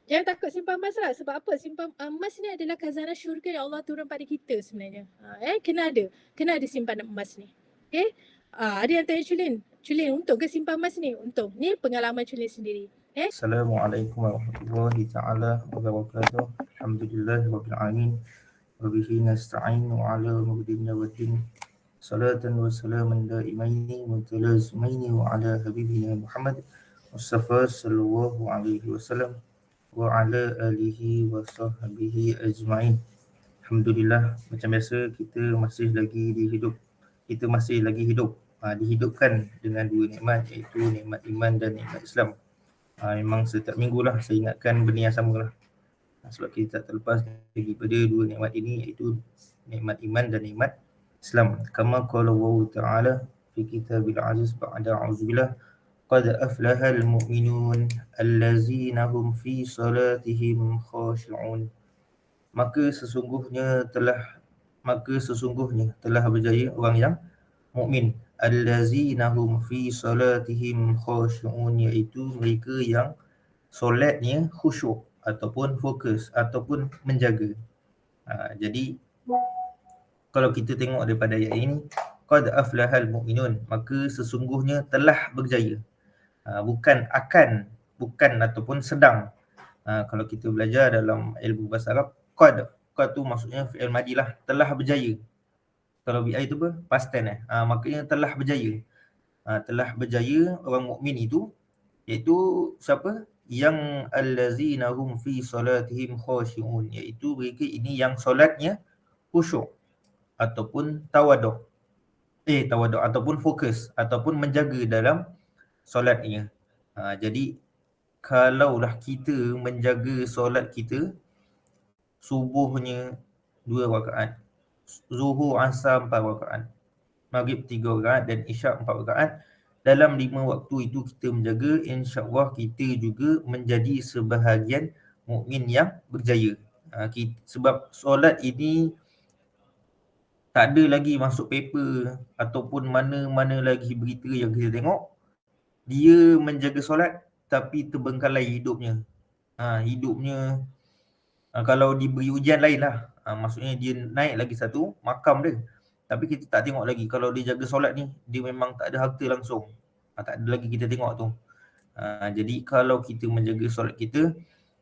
Jangan takut simpan emas lah. Sebab apa? Simpan emas ni adalah khazanah syurga yang Allah turun pada kita sebenarnya. Kena ada. Kena ada simpanan emas ni. Okay? Ada yang tanya Culin. Culin, untung ke simpan emas ni? Untung. Ni pengalaman Culin sendiri. Assalamualaikum warahmatullahi taala wabarakatuh. Alhamdulillahirabbil alamin. Wa bihi nasta'inu ala umuri waddin. Salatan wa salaman daimaini mutalazimaini wa ala habibina Muhammad Mustafa sallallahu alaihi wasallam wa ala alihi wa sahbihi ajma'in. Alhamdulillah, macam biasa kita masih lagi hidup, dihidupkan dengan dua nikmat, iaitu nikmat iman dan nikmat Islam. Memang setiap minggu lah saya ingatkan benda yang sama lah. Sebab kita tak terlepas daripada dua nikmat ini, iaitu nikmat iman dan nikmat Islam. Kama qala Allah Ta'ala fi kitabil aziz ba'da a'udzubillah qad aflahal mu'minun allazina hum fi salatihim khashi'un. Maka sesungguhnya telah berjaya orang yang mukmin, allazina hum fi salatihim khashi'un, iaitu mereka yang solatnya khusyuk ataupun fokus ataupun menjaga. Jadi kalau kita tengok daripada ayat ini, qad aflahal mu'minun, maka sesungguhnya telah berjaya. Bukan ataupun sedang. Kalau kita belajar dalam ilmu bahasa Arab, qad tu maksudnya fi'il madi lah, telah berjaya. Kalau bi itu apa? Past tense. Maknanya telah berjaya. Telah berjaya orang mukmin itu, iaitu siapa? Yang allazina hum fi salatihim khashi'un, iaitu mereka ini yang solatnya khusyuk ataupun tawaduk ataupun fokus ataupun menjaga dalam solatnya. Jadi kalaulah kita menjaga solat kita, subuhnya 2 rakaat, zuhur asar 4 rakaat, maghrib 3 rakaat dan isyak 4 rakaat, dalam 5 waktu itu kita menjaga, insya-Allah kita juga menjadi sebahagian mukmin yang berjaya. Sebab solat ini tak ada lagi masuk paper ataupun mana-mana lagi berita yang kita tengok, dia menjaga solat tapi terbengkalai hidupnya. Kalau diberi ujian lain lah, maksudnya dia naik lagi satu makam dia, tapi kita tak tengok lagi kalau dia jaga solat ni, dia memang tak ada harta langsung. Tak ada lagi kita tengok tu. Jadi kalau kita menjaga solat kita,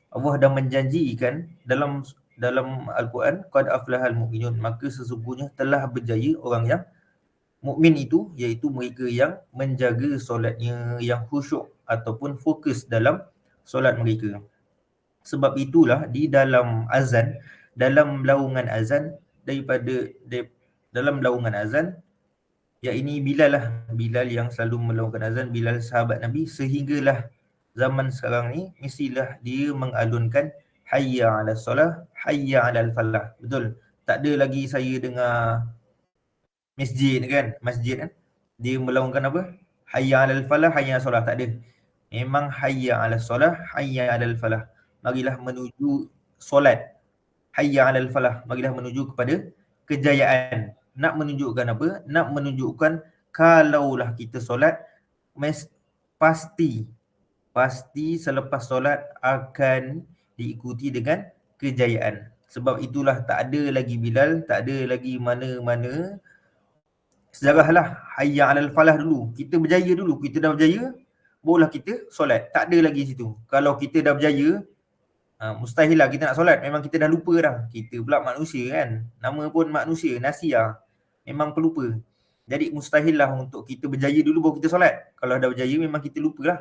Allah dah menjanjikan dalam Al-Quran, qad aflahal mu'minun, maka sesungguhnya telah berjaya orang yang mukmin itu, iaitu mereka yang menjaga solatnya, yang khusyuk ataupun fokus dalam solat mereka. Sebab itulah di dalam azan, dalam laungan azan, dalam laungan azan, yakni Bilal yang selalu melaungkan azan, Bilal sahabat Nabi, sehinggalah zaman sekarang ni mestilah dia mengalunkan hayya 'alas solah, hayya 'alal falah. Betul? Tak ada lagi saya dengar masjid kan, dia melaungkan apa? Hayya 'alal falah, hayya 'alas solah, tak ada. Memang hayya 'alas solah, hayya 'alal falah. Marilah menuju solat. Hayya 'alal falah, marilah menuju kepada kejayaan. Nak menunjukkan apa? Nak menunjukkan kalaulah kita solat, pasti selepas solat akan diikuti dengan kejayaan. Sebab itulah tak ada lagi Bilal, tak ada lagi mana-mana sejarah lah. Hayya 'alal falah dulu. Kita berjaya dulu, kita dah berjaya, barulah kita solat. Tak ada lagi situ. Kalau kita dah berjaya, mustahil lah kita nak solat. Memang kita dah lupa dah. Kita pula manusia kan. Nama pun manusia, nasia. Memang pelupa. Jadi mustahil lah untuk kita berjaya dulu baru kita solat. Kalau dah berjaya memang kita lupa lah.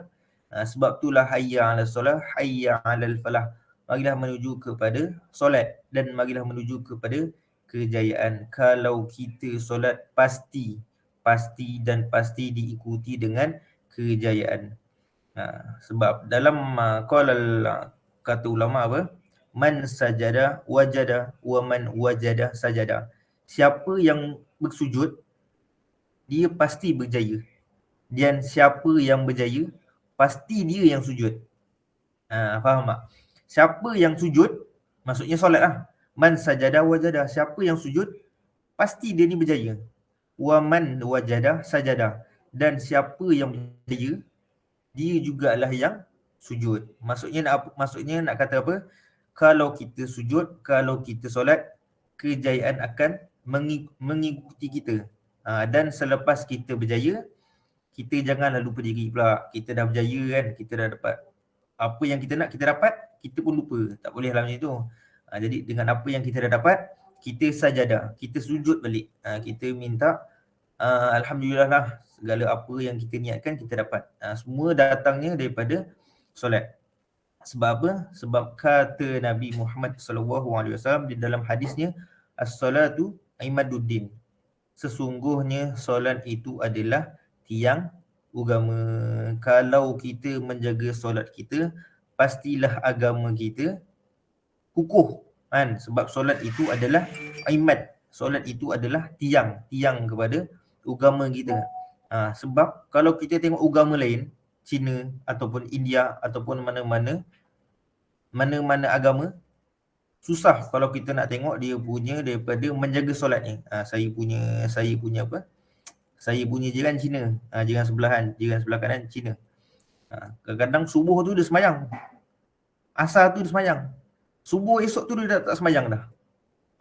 Sebab itulah hayya 'alal solah, hayya 'alal falah. Marilah menuju kepada solat dan marilah menuju kepada kejayaan. Kalau kita solat pasti diikuti dengan kejayaan. Sebab dalam kata ulama apa? Man sajada wajada wa man wajada sajada. Siapa yang bersujud, dia pasti berjaya. Dan siapa yang berjaya, pasti dia yang sujud. Faham tak? Siapa yang sujud, maksudnya solat lah. Man sajada wajada. Siapa yang sujud, pasti dia ni berjaya. Wa man wajada sajada. Dan siapa yang berjaya, dia jugalah yang sujud. Maksudnya nak kata apa? Kalau kita sujud, kalau kita solat, kejayaan akan mengikuti kita. Dan selepas kita berjaya, kita janganlah lupa diri pula. Kita dah berjaya kan, kita dah dapat apa yang kita nak, kita dapat, kita pun lupa. Tak boleh lah macam tu. Jadi dengan apa yang kita dah dapat, kita sajadah, kita sujud balik. Kita minta Alhamdulillah lah, segala apa yang kita niatkan kita dapat. Semua datangnya daripada solat. Sebab apa? Sebab kata Nabi Muhammad SAW di dalam hadisnya, as-salatu imaduddin. Sesungguhnya solat itu adalah tiang agama. Kalau kita menjaga solat kita, pastilah agama kita kukuh kan, sebab solat itu adalah imad. Solat itu adalah tiang kepada agama kita. Sebab kalau kita tengok agama lain, Cina ataupun India ataupun mana-mana agama, susah kalau kita nak tengok dia punya daripada menjaga solat ni. Saya punya apa? Saya punya jiran Cina, jiran sebelah kanan Cina. Kadang-kadang subuh tu dia semayang, asar tu dia semayang, subuh esok tu dia tak semayang dah.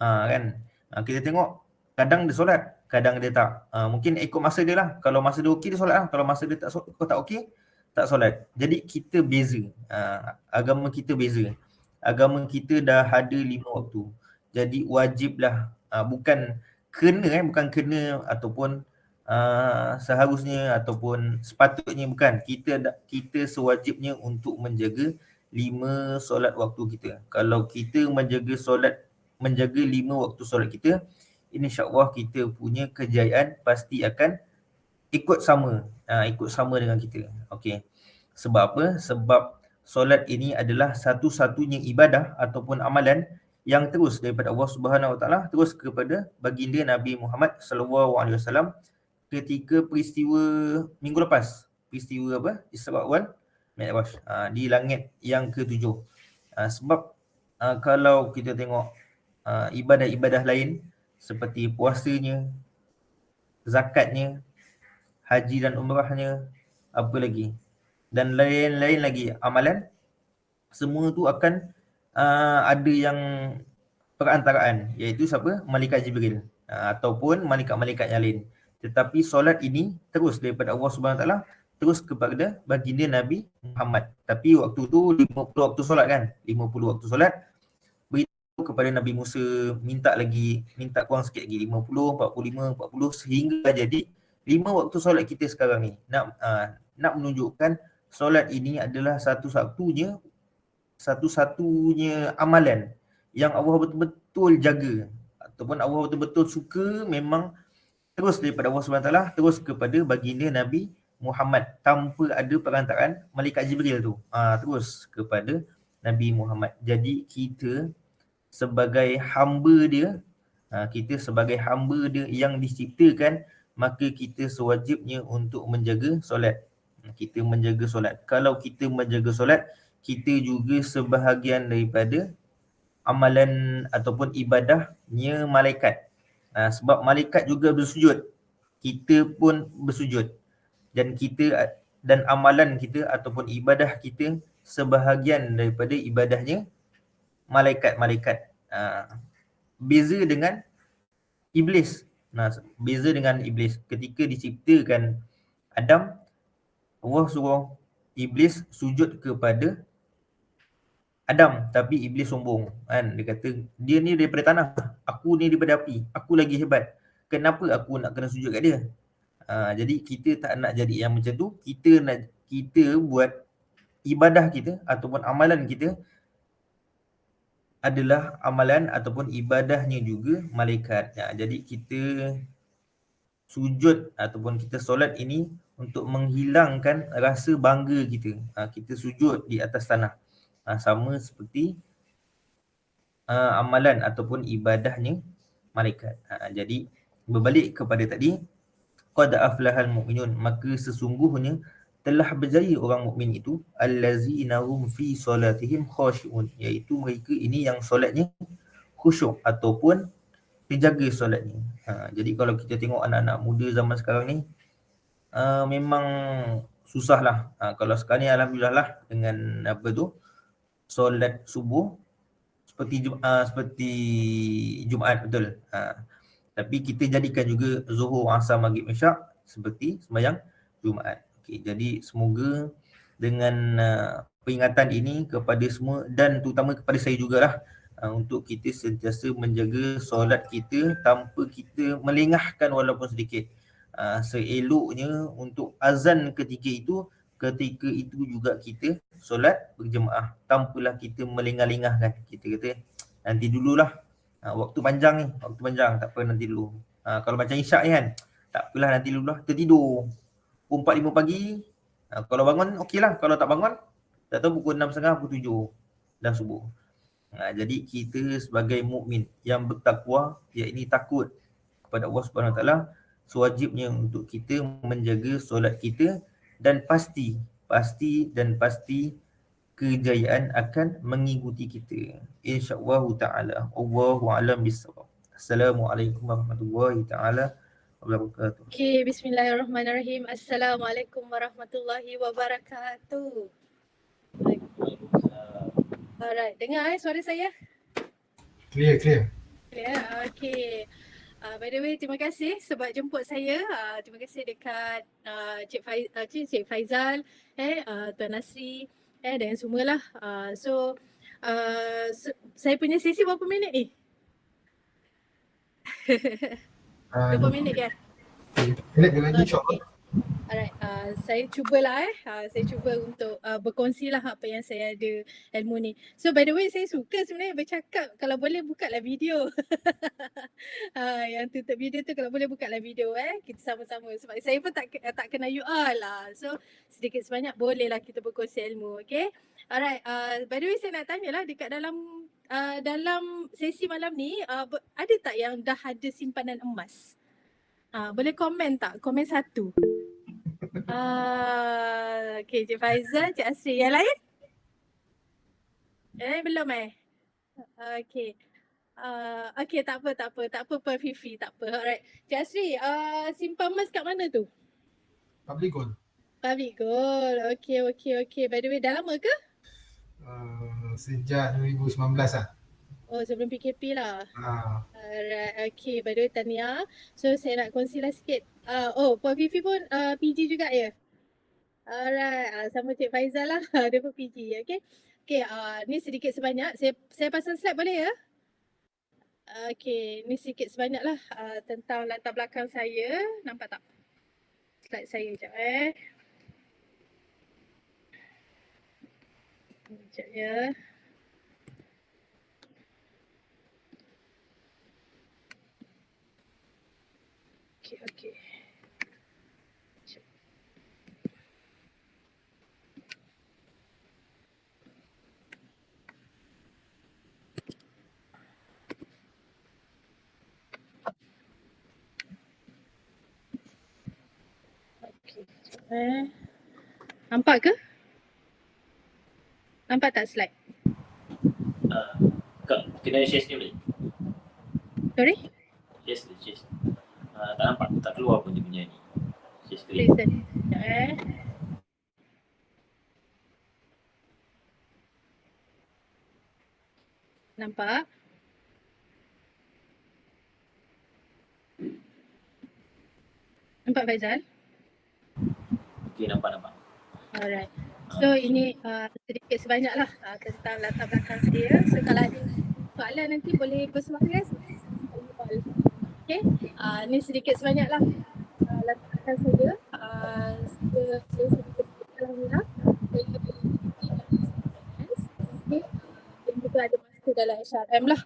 Kan? Kita tengok kadang dia solat, kadang dia tak. Mungkin ikut masa dia lah. Kalau masa dia okey dia solat lah. Kalau masa dia tak okey, tak solat. Jadi kita beza. Agama kita beza. Agama kita dah ada 5 waktu. Jadi wajiblah, bukan kena ataupun seharusnya ataupun sepatutnya, bukan. Kita sewajibnya untuk menjaga 5 solat waktu kita. Kalau kita menjaga 5 waktu solat kita, insya-Allah kita punya kejayaan pasti akan ikut sama dengan kita. Okey. Sebab apa? Sebab solat ini adalah satu-satunya ibadah ataupun amalan yang terus daripada Allah Subhanahu Wa Taala terus kepada baginda Nabi Muhammad sallallahu alaihi wasallam ketika peristiwa minggu lepas. Peristiwa apa? Isra wal Mi'raj, di langit yang ke-7. Sebab kalau kita tengok ibadah-ibadah lain seperti puasanya, zakatnya, haji dan umrahnya, apa lagi, dan lain-lain lagi amalan, semua tu akan ada yang perantaraan, iaitu siapa? Malaikat Jibril ataupun malaikat-malaikat yang lain. Tetapi solat ini terus daripada Allah Subhanahu Taala terus kepada baginda Nabi Muhammad. Tapi waktu tu 50 waktu solat kan? 50 waktu solat. Beritahu kepada Nabi Musa, minta kurang sikit lagi, 50, 45, 40 sehingga jadi 5 waktu solat kita sekarang ni. Nak menunjukkan solat ini adalah satu-satunya amalan yang Allah betul-betul jaga ataupun Allah betul-betul suka, memang terus daripada Allah SWT terus kepada baginda Nabi Muhammad tanpa ada perantaraan malaikat Jibril tu. Terus kepada Nabi Muhammad. Jadi kita sebagai hamba dia, yang diciptakan, maka kita sewajibnya untuk menjaga solat. Kita menjaga solat. Kalau kita menjaga solat, kita juga sebahagian daripada amalan ataupun ibadahnya malaikat. Sebab malaikat juga bersujud, kita pun bersujud, dan amalan kita ataupun ibadah kita sebahagian daripada ibadahnya malaikat. Beza dengan iblis. Beza dengan iblis. Ketika diciptakan Adam, Allah suruh iblis sujud kepada Adam, tapi iblis sombong kan. Dia kata, dia ni daripada tanah, aku ni daripada api, aku lagi hebat, kenapa aku nak kena sujud kat dia? Jadi kita tak nak jadi yang macam tu. Kita buat ibadah kita ataupun amalan kita adalah amalan ataupun ibadahnya juga malaikat. Jadi kita sujud ataupun kita solat ini untuk menghilangkan rasa bangga kita. Kita sujud di atas tanah. Sama seperti amalan ataupun ibadahnya malaikat. Jadi berbalik kepada tadi, qad aflahal mu'minun, maka sesungguhnya telah berjaya orang mukmin itu, allazina hum fi solatihim khashi'un, iaitu mereka ini yang solatnya khusyuk ataupun terjaga solatnya. Jadi kalau kita tengok anak-anak muda zaman sekarang ni, memang susah lah. Kalau sekarang ni alhamdulillah lah dengan apa tu, solat subuh seperti Jumaat, betul. Tapi kita jadikan juga Zuhur, Asar, Maghrib, Isyak seperti sembahyang Jumaat. Okey, jadi semoga dengan peringatan ini kepada semua dan terutama kepada saya jugalah, untuk kita sentiasa menjaga solat kita tanpa kita melengahkan walaupun sedikit. Seeloknya untuk azan ketika itu juga kita solat berjemaah, tanpalah kita melengah-lengahkan. Kita kata nanti dululah, waktu panjang ni, waktu panjang, tak apa nanti dulu. Kalau macam isyak ni kan, tak apalah nanti dululah, tertidur pukul 4-5 pagi. Kalau bangun okeylah, kalau tak bangun tak tahu pukul 6.30, pukul 7 dah subuh. Jadi kita sebagai mukmin yang bertakwa, iaitu takut kepada Allah Subhanahu Wa Taala, sewajibnya untuk kita menjaga solat kita dan pasti kejayaan akan mengikuti kita, insya-Allah taala. Wallahu a'lam bissawab. Assalamualaikum warahmatullahi taala wabarakatuh. Okay, bismillahirrahmanirrahim. Assalamualaikum warahmatullahi wabarakatuh. Alright, dengar suara saya? Clear. Ya, okay. By the way, terima kasih sebab jemput saya. Terima kasih dekat Cik Faizal, Tuan Nasri, dan semualah. So, saya punya sesi berapa minit ni? 20 minit kan? Minit lagi insyaAllah. Alright, saya cubalah saya cuba untuk berkongsilah apa yang saya ada ilmu ni. So by the way, saya suka sebenarnya bercakap, kalau boleh bukalah video. Yang tutup video tu kalau boleh bukalah video kita sama-sama, sebab saya pun tak kena UR lah. So sedikit sebanyak bolehlah kita berkongsi ilmu, okay? Alright, by the way saya nak tanyalah dekat dalam sesi malam ni, ada tak yang dah ada simpanan emas? Boleh komen tak? Komen satu. Okay, Cik Faizal, Cik Asri. Yang lain? Belum Okay. Okay, tak apa Puan Fifi, tak apa. Alright. Cik Asri, simpan emas kat mana tu? Public gold. Public gold. Okay. By the way, dah lama ke? Sejak 2019 lah. Oh, sebelum PKP lah. Alright, okay. By the way, tahniah. So, saya nak kongsilah sikit. Puan Fifi pun PG juga ya? Alright, sama Cik Faizal lah. Dia pun PG, okay? Okay, ni sedikit sebanyak. Saya pasang slide boleh ya? Okay, ni sedikit sebanyak lah tentang latar belakang saya. Nampak tak? Slide saya sekejap Sekejap ya. Okay. Nampak ke? Nampak tak slide? Kena share sikit boleh? Sorry? Share. Tak nampak, tak keluar pun dia punya ni. Share screen. Listen. Nampak? Nampak Faizal? Okay, nampak. Alright. So ini sedikit sebanyak lah tentang latar belakang saya. So kalau ada soalan nanti boleh bersuara. Okay. Ni sedikit sebanyak lah latar belakang saya. Saya sedikit alhamdulillah. Dan juga ada master dalam HRM lah.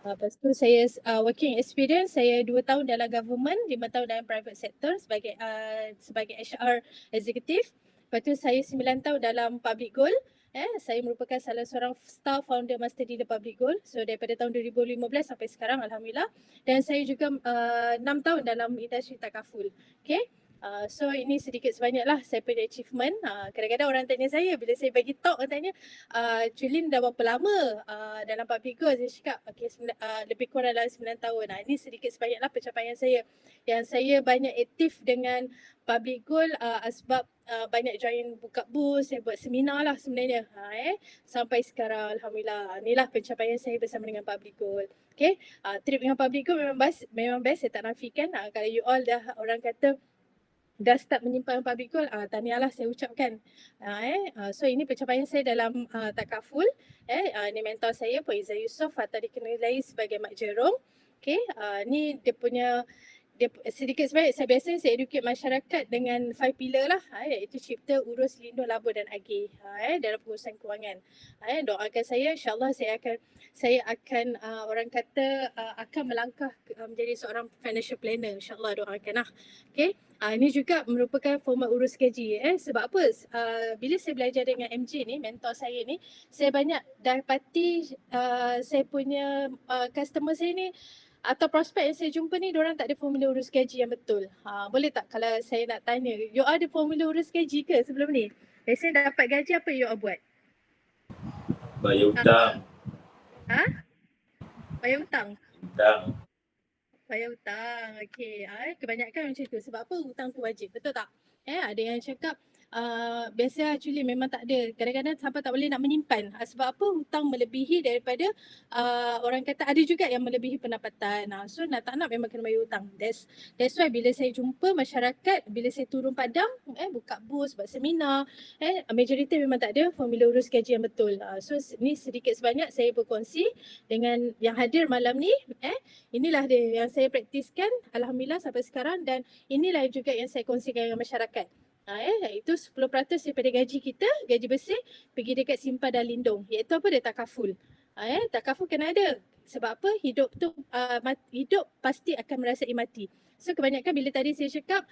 Lepas tu saya working experience, saya 2 tahun dalam government, 5 tahun dalam private sector sebagai HR executive. Lepas tu saya 9 tahun dalam public gold. Saya merupakan salah seorang staff founder master dealer public gold. So daripada tahun 2015 sampai sekarang alhamdulillah. Dan saya juga 6 tahun dalam industri takaful. Okay. So ini sedikit sebanyaklah saya punya achievement. Kadang-kadang orang tanya saya bila saya bagi talk, orang tanya, Julin dah berapa lama dalam public goal? Saya cakap okay, lebih kurang dalam 9 tahun. Ini sedikit sebanyaklah pencapaian saya. Yang saya banyak aktif dengan public goal sebab banyak join buka booth, saya buat seminar lah sebenarnya. Sampai sekarang Alhamdulillah. Inilah pencapaian saya bersama dengan public goal. Okay, trip dengan public goal memang best, saya tak nafikan. Kalau you all dah orang kata dah start menyimpan public goal, tahniahlah saya ucapkan. So ini pencapaian saya dalam takaful. Ini mentor saya Puan Izzah Yusof atau dikenali sebagai Mak Jerome. Okay, ni dia punya sedikit sebanyak saya educate masyarakat dengan 5 pillar lah, iaitu cipta, urus, lindung, labur dan agih dalam pengurusan kewangan. Doakan saya, insyaAllah saya akan orang kata akan melangkah menjadi seorang financial planner, insyaAllah, doakan lah. Okay. Ini juga merupakan format urus gaji. Sebab apa? Bila saya belajar dengan MJ ni, mentor saya ni, saya banyak dapati saya punya customer saya ni atau prospek yang saya jumpa ni, diorang tak ada formula urus gaji yang betul. Boleh tak kalau saya nak tanya, you ada formula urus gaji ke sebelum ni? Biasanya dapat gaji apa you all buat? Bayar hutang. Bayar hutang? Hutang. Bayar hutang, okey. Kebanyakan macam tu. Sebab apa? Hutang tu wajib, betul tak? Ada yang cakap biasa actually memang tak ada. Kadang-kadang sampai tak boleh nak menyimpan. Sebab apa? Hutang melebihi daripada orang kata ada juga yang melebihi pendapatan. So nak tak nak memang kena bayar hutang. That's why bila saya jumpa masyarakat, bila saya turun padang, buka booth, buat seminar, majoriti memang tak ada formula urus gaji yang betul. So ni sedikit sebanyak saya berkongsi dengan yang hadir malam ni. Inilah dia yang saya praktiskan Alhamdulillah sampai sekarang, dan inilah juga yang saya kongsikan dengan masyarakat. Iaitu 10% daripada gaji kita, gaji bersih, pergi dekat simpan dan lindung. Iaitu apa? Dia takaful. Takaful kena ada. Sebab apa? Hidup tu hidup pasti akan merasai mati. So kebanyakan bila tadi saya cakap,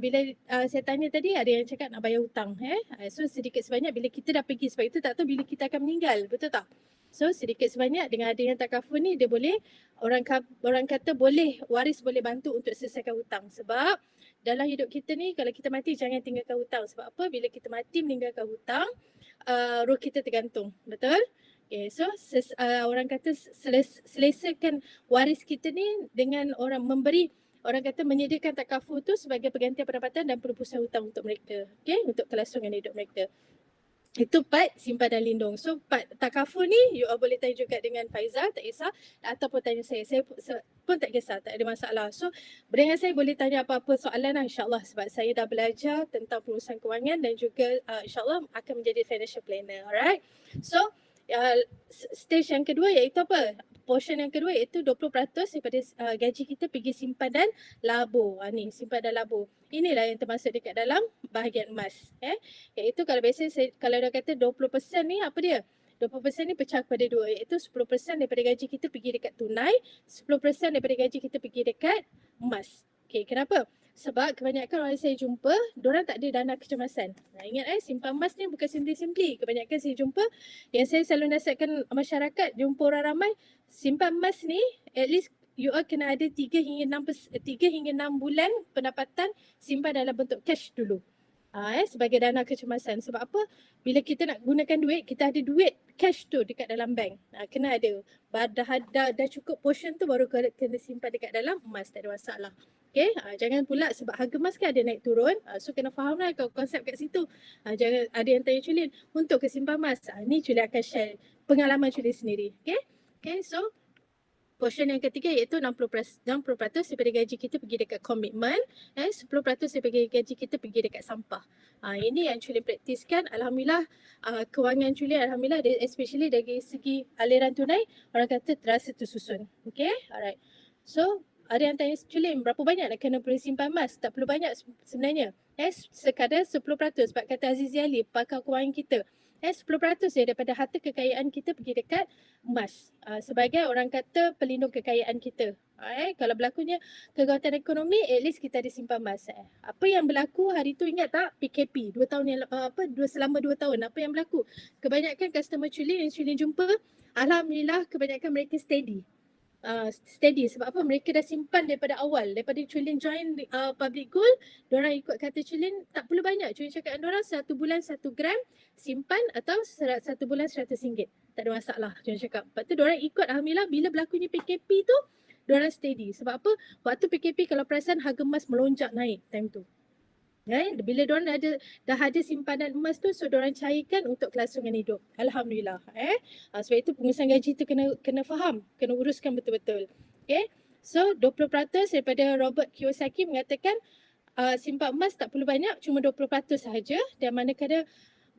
bila saya tanya tadi, ada yang cakap nak bayar hutang. So sedikit sebanyak bila kita dah pergi, sebab itu tak tahu bila kita akan meninggal, betul tak? So sedikit sebanyak dengan adanya takaful ni, dia boleh orang kata boleh, waris boleh bantu untuk selesaikan hutang. Sebab dalam hidup kita ni, kalau kita mati jangan tinggalkan hutang. Sebab apa? Bila kita mati meninggalkan hutang, roh kita tergantung. Betul? Okay, so orang kata selesakan waris kita ni dengan orang memberi, orang kata menyediakan takaful tu sebagai pergantian pendapatan dan penebusan hutang untuk mereka. Okay, untuk kelangsungan hidup mereka. Itu part simpan dan lindung. So part takaful ni you all boleh tanya juga dengan Faizal, tak kisah, ataupun tanya saya pun tak kisah, tak ada masalah. So dengan saya boleh tanya apa-apa soalan lah, insyaAllah, sebab saya dah belajar tentang perusahaan kewangan dan juga insyaAllah akan menjadi financial planner. Alright. So stage yang kedua iaitu apa? Portion yang kedua iaitu 20% daripada gaji kita pergi simpan dan labur. Ni simpan dan labur. Inilah yang termasuk dekat dalam bahagian emas. Iaitu kalau biasa kalau dah kata 20% ni apa dia? 20% ni pecah kepada dua, iaitu 10% daripada gaji kita pergi dekat tunai, 10% daripada gaji kita pergi dekat emas. Okay, kenapa? Sebab kebanyakan orang saya jumpa, diorang tak ada dana kecemasan. Ingat simpan emas ni bukan simply. Kebanyakan saya jumpa, yang saya selalu nasihatkan masyarakat, jumpa orang ramai, simpan emas ni at least you all kena ada 3 hingga 6 bulan pendapatan simpan dalam bentuk cash dulu. Sebagai dana kecemasan. Sebab apa? Bila kita nak gunakan duit, kita ada duit cash tu dekat dalam bank. Kena ada. Dah cukup portion tu baru kena simpan dekat dalam emas, tak ada masalah. Okay, jangan pula sebab harga emas kan ada naik turun. So kena faham lah konsep kat situ. Jangan ada yang tanya Culin, untuk ke simpan emas. Ni Culin akan share pengalaman Culin sendiri. Okay, so portion yang ketiga iaitu 60% daripada gaji kita pergi dekat komitmen, 10% daripada gaji kita pergi dekat sampah. Ini yang Culin praktiskan. Alhamdulillah, kewangan Culin alhamdulillah, especially dari segi aliran tunai, orang kata terasa tersusun. Okay, alright. So ada yang tanya Culin, berapa banyak nak kena perlu simpan emas? Tak perlu banyak sebenarnya. Sekadar 10%, sebab kata Azizi Ali, pakar kewangan kita. 10% daripada harta kekayaan kita pergi dekat emas. Sebagai orang kata pelindung kekayaan kita. Kalau berlakunya kegawatan ekonomi, at least kita ada simpan emas. Apa yang berlaku hari tu, ingat tak? PKP 2 tahun yang selama 2 tahun. Apa yang berlaku? Kebanyakan customer Culin yang Culin jumpa, alhamdulillah kebanyakan mereka steady. steady. Sebab apa? Mereka dah simpan daripada awal. Daripada Chulin join Public Gold, diorang ikut kata Chulin tak perlu banyak. Chulin cakap dengan diorang 1 bulan 1 gram simpan atau 1 bulan RM100. Tak ada masalah. Chulin cakap. Lepas tu diorang ikut, alhamdulillah bila berlakunya PKP tu, diorang steady. Sebab apa? Waktu PKP kalau perasan harga emas melonjak naik time tu. Bila diorang dah ada simpanan emas tu, so diorang cairkan untuk kelangsungan hidup. Alhamdulillah. Sebab itu pengurusan gaji tu kena faham, kena uruskan betul-betul. Okay. So 20% daripada Robert Kiyosaki mengatakan simpan emas tak perlu banyak, cuma 20% sahaja, dan manakala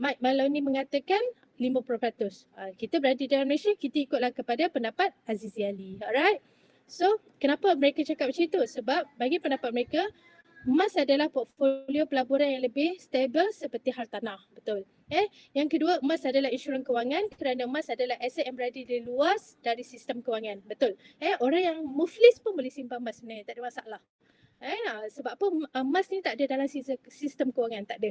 Mike Maloney mengatakan 50%. Kita berada dalam Malaysia, kita ikutlah kepada pendapat Azizi Ali. Alright. So kenapa mereka cakap macam itu? Sebab bagi pendapat mereka, emas adalah portfolio pelaburan yang lebih stable seperti hartanah. Betul. Yang kedua, emas adalah insurans kewangan kerana emas adalah aset yang berada di luas dari sistem kewangan. Betul. Orang yang muflis pun boleh simpan emas sebenarnya, tak ada masalah. Sebab apa? Emas ni tak ada dalam sistem kewangan, tak ada.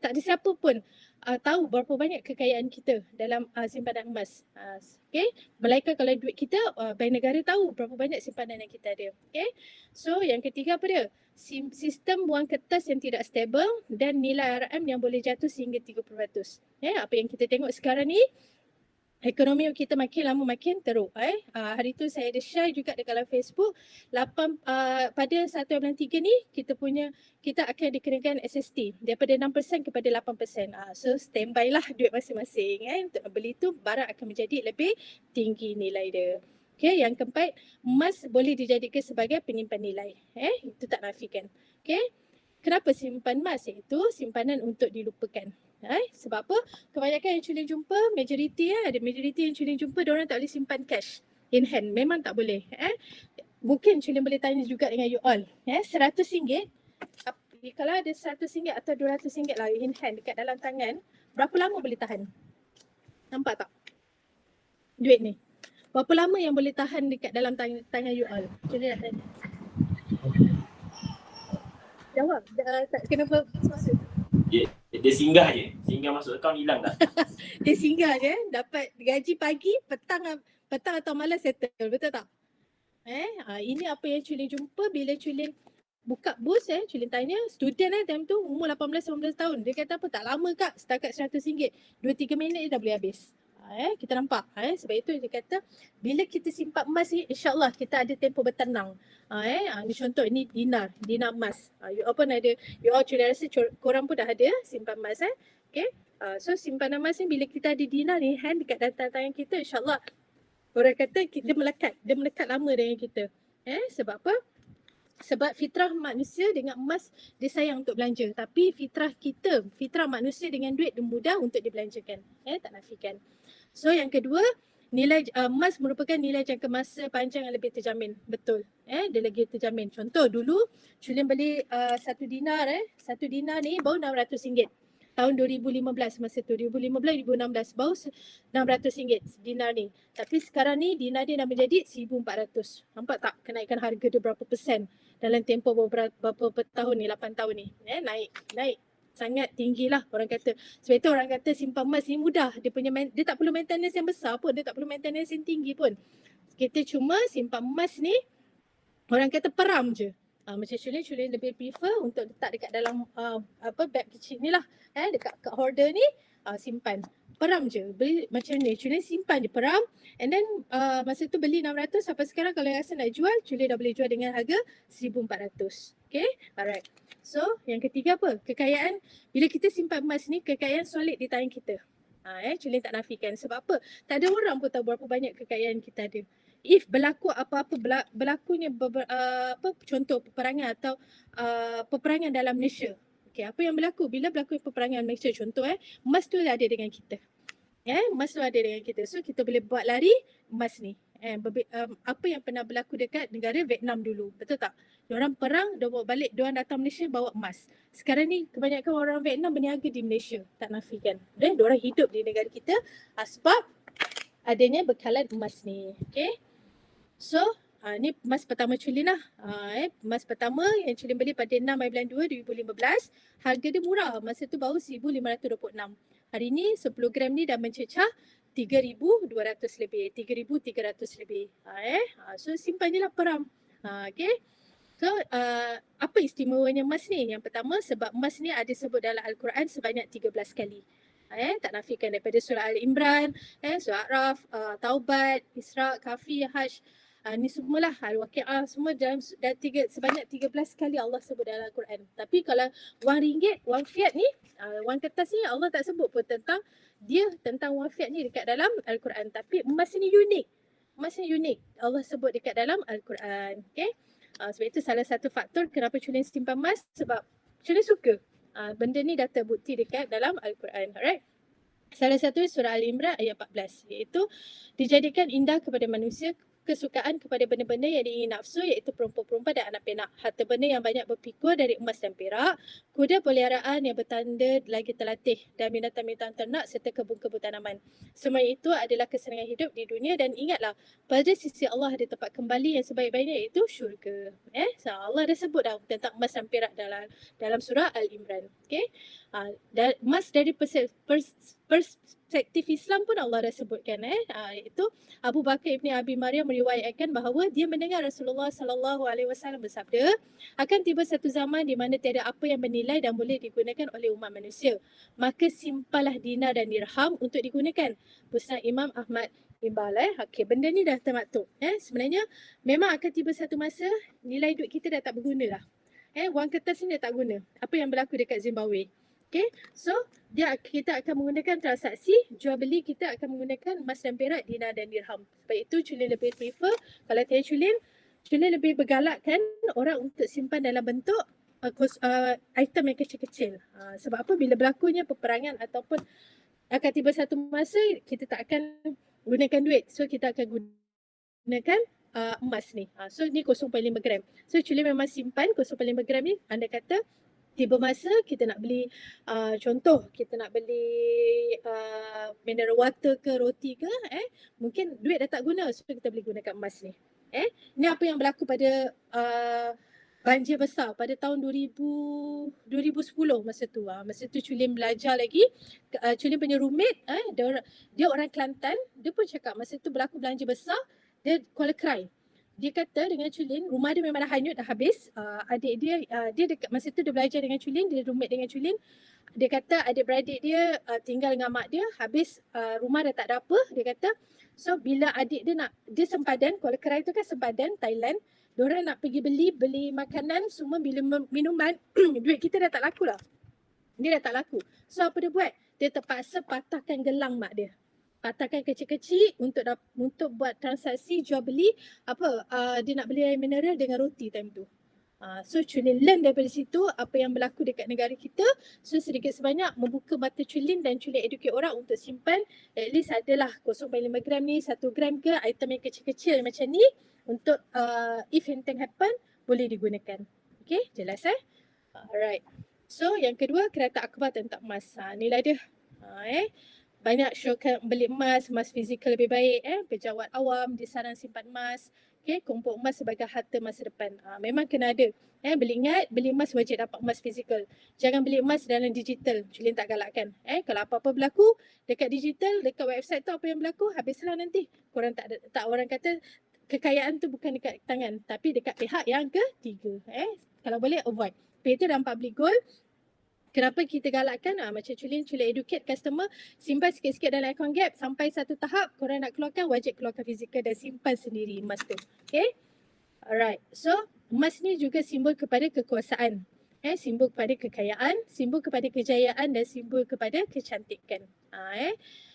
Tak ada siapa pun tahu berapa banyak kekayaan kita dalam simpanan emas. Okay? Melainkan kalau duit kita, bank negara tahu berapa banyak simpanan yang kita ada. Okay? So yang ketiga apa dia? Sistem wang kertas yang tidak stable dan nilai RM yang boleh jatuh sehingga 30%. Apa yang kita tengok sekarang ni, ekonomi kita makin lama makin teruk. Hari tu saya ada share juga dekat dalam Facebook. Pada 1 bulan 3 ni kita akan dikenakan SST daripada 6% kepada 8%. So standby lah duit masing-masing. Untuk beli tu barang akan menjadi lebih tinggi nilai dia. Okay, yang keempat, emas boleh dijadikan sebagai penyimpan nilai. Itu tak nafikan. Okay. Kenapa simpan emas? Iaitu simpanan untuk dilupakan. Sebab apa? Kebanyakan yang Chulin jumpa, majoriti yang Chulin jumpa, diorang tak boleh simpan cash in hand. Memang tak boleh. Mungkin Chulin boleh tanya juga dengan you all. RM100, kalau ada RM100 atau RM200 lah in hand dekat dalam tangan, berapa lama boleh tahan? Nampak tak? Duit ni. Berapa lama yang boleh tahan dekat dalam tangan you all? Chulin nak tanya. Jawab. Kenapa suara? Dia singgah je. Singgah masuk akaun hilang dah. Dia singgah je, dapat gaji pagi, petang atau malam settle. Betul tak? Ini apa yang Chulin jumpa bila Chulin buka bus. Chulin tanya student time tu umur 18-19 tahun. Dia kata apa? Tak lama kak, setakat RM100. 2-3 minit dia dah boleh habis. Kita nampak. Sebab itu dia kata bila kita simpan emas ni, insyaAllah kita ada tempoh bertenang. Contoh ini dinar emas. You all pun ada, you all Chulin rasa korang pun dah ada simpan emas. Okay. So simpanan emas ni bila kita ada dinar ni hand dekat dalam tangan kita, insyaAllah orang kata dia melekat lama dengan kita. Sebab apa? Sebab fitrah manusia dengan emas dia sayang untuk belanja. Tapi fitrah manusia dengan duit dia mudah untuk dibelanjakan. Tak nafikan. So yang kedua, nilai emas merupakan nilai jangka masa panjang yang lebih terjamin. Betul. Dia lagi terjamin. Contoh dulu Chulin beli 1 dinar. 1 dinar ni baru RM600. Tahun 2015 masa tu. 2015-2016 baru RM600 dinar ni. Tapi sekarang ni dinar dia dah menjadi RM1,400. Nampak tak kenaikan harga dia berapa persen dalam tempoh berapa tahun ni, 8 tahun ni. Naik. Sangat tinggi lah orang kata. Sebab itu orang kata simpan emas ni mudah. Dia tak perlu maintenance yang besar pun. Dia tak perlu maintenance yang tinggi pun. Kita cuma simpan emas ni, orang kata peram je. Macam Chulin lebih prefer untuk letak dekat dalam bag kecil ni lah. Dekat holder ni, simpan. Peram je. Beli macam ni. Chulin simpan je peram. And then masa tu beli 600, sampai sekarang kalau rasa nak jual, Chulin dah boleh jual dengan harga 1,400. Okay. Alright. So yang ketiga apa? Kekayaan. Bila kita simpan emas ni, kekayaan solid di tangan kita. Chulin tak nafikan. Sebab apa? Tak ada orang pun tahu berapa banyak kekayaan kita ada. If berlaku apa-apa, berlakunya contoh peperangan atau peperangan dalam Malaysia. Okay, apa yang berlaku? Bila berlaku peperangan Malaysia, contoh emas tu ada dengan kita. Emas tu ada dengan kita. So kita boleh buat lari emas ni. Apa yang pernah berlaku dekat negara Vietnam dulu. Betul tak? Diorang perang, dia bawa balik, diorang datang Malaysia bawa emas. Sekarang ni kebanyakan orang Vietnam berniaga di Malaysia. Tak nafikan. Dan diorang hidup di negara kita sebab adanya bekalan emas ni. Okay. So ni emas pertama Chulin lah. Emas pertama yang Chulin beli pada 6 bulan 2 2015. Harga dia murah. Masa tu baru 1,526. Hari ni 10 gram ni dah mencecah 3,200 lebih, 3,300 lebih. So simpan je lah peram. Okay. So apa istimewanya emas ni? Yang pertama sebab emas ni ada sebut dalam Al-Quran sebanyak 13 kali. Tak nafikan daripada surah Al-Imran, surah Araf, Taubat, Isra, Kahfi, Hajj. Ni semualah Al-Waqi'ah, semua dalam sebanyak 13 kali Allah sebut dalam Al-Quran. Tapi kalau wang ringgit, wang fiat ni, wang kertas ni Allah tak sebut pun tentang wang fiat ni dekat dalam Al-Quran. Tapi emas ni unik. Emas ni unik. Allah sebut dekat dalam Al-Quran. Okay. Sebab itu salah satu faktor kenapa Culin simpan emas, sebab Culin suka. Benda ni dah terbukti dekat dalam Al-Quran. Alright. Salah satu surah Al-Imran ayat 14, iaitu dijadikan indah kepada manusia kesukaan kepada benda-benda yang diingin nafsu, iaitu perempuan-perempuan dan anak pinak, harta benda yang banyak berpikur dari emas dan perak, kuda peliharaan yang bertanda lagi terlatih, dan binatang-binatang ternak serta kebun-kebun tanaman. Semua itu adalah kesenangan hidup di dunia, dan ingatlah pada sisi Allah ada tempat kembali yang sebaik-baiknya, iaitu syurga. So Allah dah sebut dah tentang emas dan perak dalam surah Al-Imran. Okay. Dan emas dari perspektif Islam pun Allah dah sebutkan, iaitu Abu Bakar Ibni Abi Maryam meriwayatkan bahawa dia mendengar Rasulullah sallallahu alaihi wasallam bersabda, akan tiba satu zaman di mana tiada apa yang bernilai dan boleh digunakan oleh umat manusia, maka simpanlah dinar dan dirham untuk digunakan. Musnad Imam Ahmad Imbal. Okey, benda ni dah termaktub. Sebenarnya memang akan tiba satu masa nilai duit kita dah tak berguna lah. Wang kertas ni dah tak guna. Apa yang berlaku dekat Zimbabwe. Okay, so kita akan menggunakan transaksi jual beli, kita akan menggunakan emas dan perak, dinar dan dirham. Sebab itu Culin lebih prefer, kalau tiada Culin lebih bergalakkan orang untuk simpan dalam bentuk item yang kecil-kecil. Sebab apa? Bila berlakunya peperangan ataupun akan tiba satu masa kita tak akan gunakan duit. So kita akan gunakan emas ni. So ni 0.5 gram. So Culin memang simpan 0.5 gram ni. Anda kata tiba masa kita nak beli, contoh kita nak beli mineral water ke roti ke, mungkin duit dah tak guna, so kita boleh gunakan emas ni. Ni apa yang berlaku pada banjir besar pada tahun 2010 masa tu. Masa tu Culin belajar lagi, Culin punya roommate, dia orang Kelantan, dia pun cakap masa tu berlaku banjir besar, dia Kuala Krai. Dia kata dengan Culin, rumah dia memang dah hanyut, dah habis. Adik dia dekat masa tu dia belajar dengan Culin, dia roommate dengan Culin. Dia kata adik-beradik dia tinggal dengan mak dia, habis rumah dah tak ada apa. Dia kata, so bila adik dia sempadan, Kuala Krai tu kan sempadan Thailand. Diorang nak pergi beli makanan semua, bila minuman, duit kita dah tak laku lah. Dia dah tak laku. So apa dia buat? Dia terpaksa patahkan gelang mak dia. Patahkan kecil-kecil untuk buat transaksi jual beli dia nak beli air mineral dengan roti time tu. So Culin learn daripada situ apa yang berlaku dekat negara kita. So sedikit sebanyak membuka mata Culin dan Culin educate orang untuk simpan at least adalah 0.5 gram ni, 1 gram ke, item yang kecil-kecil macam ni untuk if anything happen boleh digunakan. Okay, jelas Alright. So yang kedua, kereta akhbar tentang emas. Inilah dia. Banyak syurga beli emas fizikal lebih baik. Pejabat awam disarankan simpan emas. Okay, kumpul emas sebagai harta masa depan. Memang kena ada. Beli emas wajib dapat emas fizikal. Jangan beli emas dalam digital. Culin tak galakkan. Kalau apa-apa berlaku dekat digital, dekat website tu apa yang berlaku, habislah nanti. Korang tak orang kata kekayaan tu bukan dekat tangan, tapi dekat pihak yang ketiga. Kalau boleh avoid. Itu dalam public gold. Kenapa kita galakkan? Macam Culin educate customer, simpan sikit-sikit dalam account gap sampai satu tahap korang nak keluarkan, wajib keluarkan fizikal dan simpan sendiri emas tu. Okay? Alright. So, emas ni juga simbol kepada kekuasaan. Simbol kepada kekayaan, simbol kepada kejayaan dan simbol kepada kecantikan.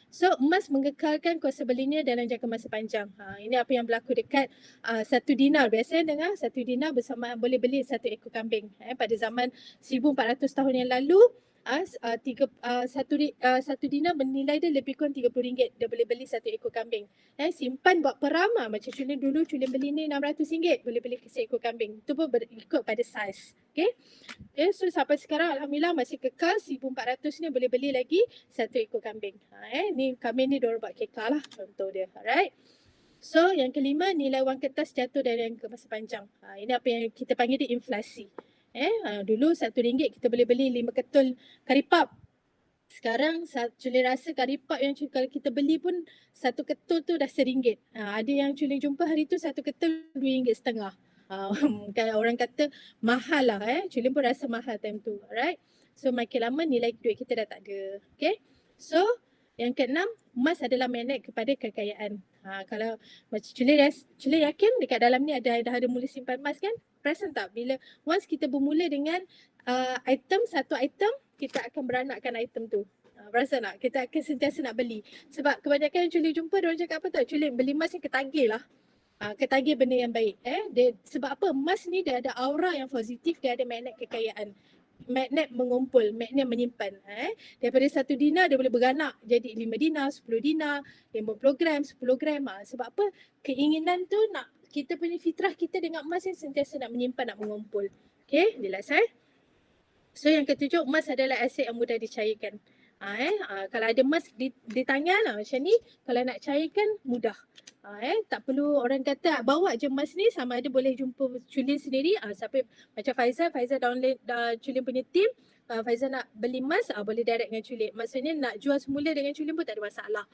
So, emas mengekalkan kuasa belinya dalam jangka masa panjang. Ini apa yang berlaku dekat 1 dinar. Biasanya dengar 1 dinar bersama boleh beli 1 ekor kambing. Pada zaman 1400 tahun yang lalu, 1 dinar bernilai dia lebih kurang RM30. Dia boleh beli 1 ekor kambing. Simpan buat peram. Macam Culin dulu, Culin beli ni RM600, boleh beli 1 ekor kambing. Itu pun ikut pada saiz. Okay, so sampai sekarang Alhamdulillah masih kekal 1400 ni boleh beli lagi 1 ekor kambing. Ni kambing ni diorang buat kekal lah contoh dia. Alright. So yang kelima, nilai wang kertas jatuh dari yang ke masa panjang. Ini apa yang kita panggil dia inflasi. Dulu RM1 kita boleh beli 5 ketul karipap. Sekarang Culin rasa karipap yang kalau kita beli pun satu ketul tu dah RM1. Ada yang Culin jumpa hari tu satu ketul RM2.50. Kan orang kata mahal lah Culin pun rasa mahal time tu. Alright. So makin lama nilai duit kita dah tak ada. Okay. So yang keenam, emas adalah magnet kepada kekayaan. Kalau macam Culin yakin dekat dalam ni dah ada mula simpan emas kan? Perasan tak bila once kita bermula dengan satu item, kita akan beranakkan item tu. Perasan tak? Kita akan sentiasa nak beli. Sebab kebanyakan yang Culin jumpa, diorang cakap apa tak? Culin beli emas ni ketagih lah. Ketagih benda yang baik. Sebab apa? Emas ni dia ada aura yang positif, dia ada magnet kekayaan. Magnet mengumpul, magnet menyimpan. Daripada 1 dinar dia boleh beranak jadi 5 dinar, 10 dinar, 50 gram, 10 gram. Sebab apa? Keinginan tu nak kita punya fitrah kita dengan emas yang sentiasa nak menyimpan, nak mengumpul. Okay, jelas So yang ketujuh, emas adalah aset yang mudah dicairkan. Kalau ada emas di tangan macam ni, kalau nak cairkan mudah. Tak perlu orang kata bawa je emas ni, sama ada boleh jumpa Culin sendiri. Siapa macam Faizal download Culin punya team, Faizal nak beli emas, boleh direct dengan Culin. Maksudnya nak jual semula dengan Culin pun tak ada masalah.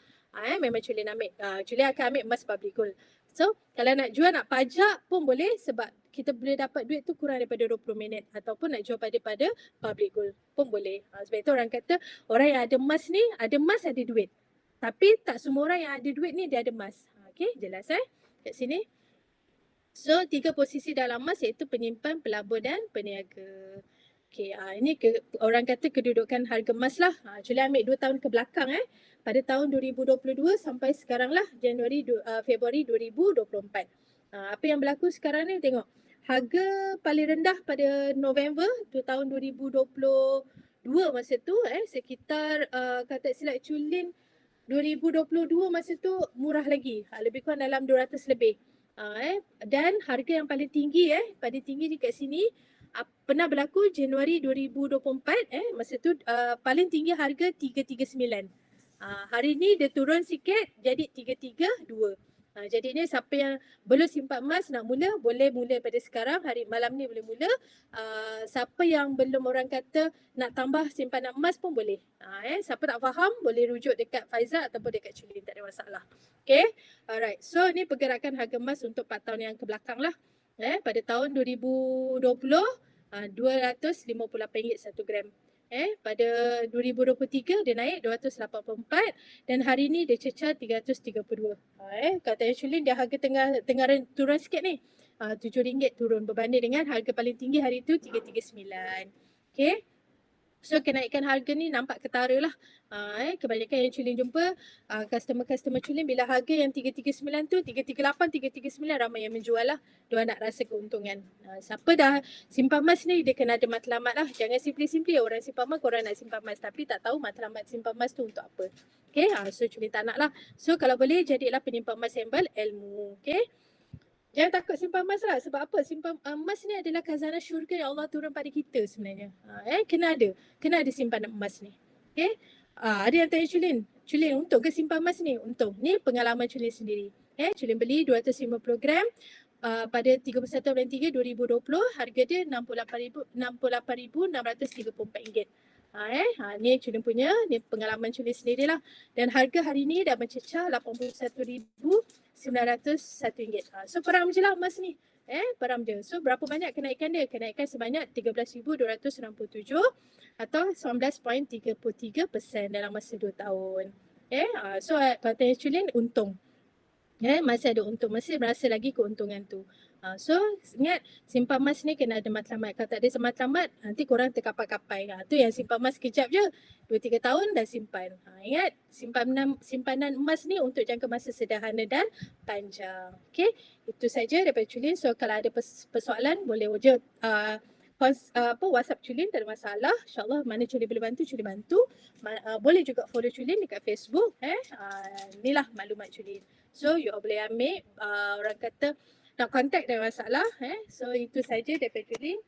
Memang Culin ambil. Culin akan ambil emas public gold. So kalau nak jual, nak pajak pun boleh sebab kita boleh dapat duit tu kurang daripada 20 minit ataupun nak jual pada public gold pun boleh. Sebab itu orang kata orang yang ada emas ni, ada emas ada duit. Tapi tak semua orang yang ada duit ni dia ada emas. Okay, jelas kat sini. So 3 posisi dalam emas iaitu penyimpan, pelabur dan peniaga. Okay, ini orang kata kedudukan harga emas lah. Culin ambil 2 tahun ke belakang pada tahun 2022 sampai sekarang lah Februari 2024. Apa yang berlaku sekarang ni tengok. Harga paling rendah pada November tahun 2022 masa tu sekitar kata silap Culin 2022 masa tu murah lagi. Lebih kurang dalam 200 lebih. Dan harga yang paling tinggi paling tinggi dekat sini pernah berlaku Januari 2024 masa tu paling tinggi harga 339. Hari ni dia turun sikit jadi 332. Jadi ni siapa yang belum simpan emas nak mula, boleh mula pada sekarang, malam ni boleh mula. Siapa yang belum orang kata nak tambah simpanan emas pun boleh. Siapa tak faham boleh rujuk dekat Faizal ataupun dekat Culin, tak ada masalah. Okay, alright. So ni pergerakan harga emas untuk 4 tahun yang kebelakang lah. Pada tahun 2020 RM258 1 gram. Pada 2023 dia naik 284 dan hari ni dia cecah 332. Katanya Culin dia harga tengah turun sikit ni. RM7 turun berbanding dengan harga paling tinggi hari tu 339. Okay. So kenaikan harga ni nampak ketara lah. Kebanyakan yang Culin jumpa customer Culin bila harga yang 339 tu 338, 339 ramai yang menjual lah. Dia nak rasa keuntungan. Siapa dah simpan emas ni dia kena ada matlamat lah. Jangan simply orang simpan emas, korang nak simpan emas tapi tak tahu matlamat simpan emas tu untuk apa. Okay, so Culin tak nak lah. So kalau boleh jadilah penyimpan emas yang berilmu. Okay. Jangan takut simpan emas lah. Sebab apa? Simpan emas ni adalah khazanah syurga yang Allah turun pada kita sebenarnya. Kena ada simpanan emas ni. Okay. Ada yang tanya Culin untung ke simpan emas ni? Untung. Ni pengalaman Culin sendiri. Culin beli 250 gram pada 31 bulan 3 2020. Harga dia RM68,634. Ni Culin punya, ni pengalaman Culin sendirilah. Dan harga hari ni dah mencecah RM81,901. So peram je lah emas ni. Peram je. So berapa banyak kenaikan dia? Kenaikan sebanyak 13,267 atau 19.33% dalam masa 2 tahun. So katanya Culin untung. Masih ada untung, masih berasa lagi keuntungan tu. So ingat simpan emas ni kena ada matlamat. Kalau tak ada matlamat nanti korang terkapai-kapai. Tu yang simpan emas kejap je 2-3 tahun dah simpan. Ingat simpanan emas ni untuk jangka masa sederhana dan panjang. Okay, itu saja daripada Culin. So kalau ada persoalan boleh je WhatsApp Culin, tak ada masalah. InsyaAllah mana Culin boleh bantu, Culin bantu. Boleh juga follow Culin dekat Facebook. Inilah maklumat Culin. So you all boleh ambil, orang kata nak contact, tak ada masalah. So itu saja daripada Culin.